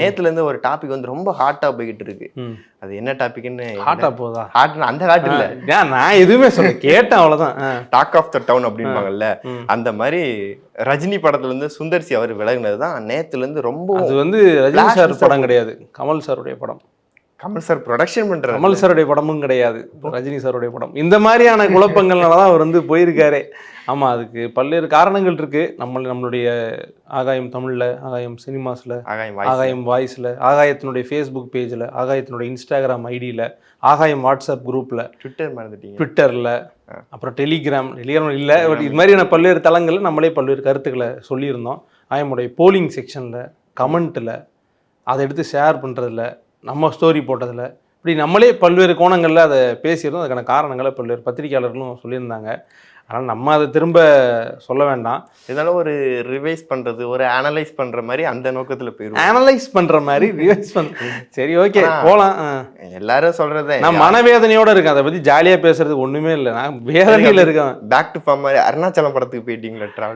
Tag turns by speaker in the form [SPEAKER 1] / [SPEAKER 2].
[SPEAKER 1] நேத்துல இருந்து ஒரு டாபிக் வந்து ரொம்ப ஹாட்டா போய்கிட்டு இருக்கு. அது என்ன டாபிக்னு
[SPEAKER 2] ஹாட்டா போதா?
[SPEAKER 1] ஹாட்னா அந்த ஹாட் இல்ல.
[SPEAKER 2] நான் எதுவுமே சொல்ல கேட்டேன் அவ்வளவுதான்.
[SPEAKER 1] டாக் ஆஃப் த டவுன் அப்படின்பாங்கல்ல, அந்த மாதிரி ரஜினி படத்துல இருந்து சுந்தர்சி அவர் விலகுனதுதான் நேத்துல இருந்து ரொம்ப.
[SPEAKER 2] அது வந்து ரஜினி சார் படம் கிடையாது, கமல் சாருடைய படம்.
[SPEAKER 1] கமல் சார் ப்ரொடக்ஷன் பண்றாரு.
[SPEAKER 2] கமல் சாருடைய படமும் கிடையாது, ரஜினி சாருடைய படம். இந்த மாதிரியான குழப்பங்கள்னாலதான் அவர் வந்து போயிருக்காரு. ஆமா, அதுக்கு பல்வேறு காரணங்கள் இருக்கு. நம்மளுடைய ஆகாயம் தமிழ்ல, ஆகாயம் சினிமாஸ்ல, ஆகாயம் வாய்ஸ்ல, ஆகாயத்தினுடைய ஃபேஸ்புக் பேஜ்ல, ஆகாயத்தினுடைய இன்ஸ்டாகிராம் ஐடியில, ஆகாயம் வாட்ஸ்அப் குரூப்ல, ட்விட்டர்ல, அப்புறம் டெலிகிராம் இல்ல, இது மாதிரியான பல்வேறு தளங்கள்ல நம்மளே பல்வேறு கருத்துக்களை சொல்லியிருந்தோம். ஆயமுடைய போலிங் செக்ஷன்ல, கமெண்ட்ல, அதை எடுத்து ஷேர் பண்றதுல, நம்ம ஸ்டோரி போட்டதில், இப்படி நம்மளே பல்வேறு கோணங்களில் அதை பேசியிருந்தோம். அதுக்கான காரணங்களை பல்வேறு பத்திரிகையாளர்களும் சொல்லியிருந்தாங்க. அதனால் நம்ம அதை திரும்ப சொல்ல வேண்டாம். இதனால ஒரு ரிவைஸ் பண்ணுறது, ஒரு அனலைஸ் பண்ணுற மாதிரி அந்த நோக்கத்தில் போயிடும். அனலைஸ் பண்ணுற மாதிரி ரிவைஸ் பண்ண சரி, ஓகே, போகலாம். எல்லாரும் சொல்கிறத நான் மனவேதனையோடு இருக்கேன். அதை பற்றி ஜாலியாக பேசுறதுக்கு ஒன்றுமே இல்லை. நான் வேதனையில் இருக்கேன். பேக் டு ஃபார்ம் மாதிரி அருணாச்சலம் படத்துக்கு போயிட்டீங்களா ட்ராவல்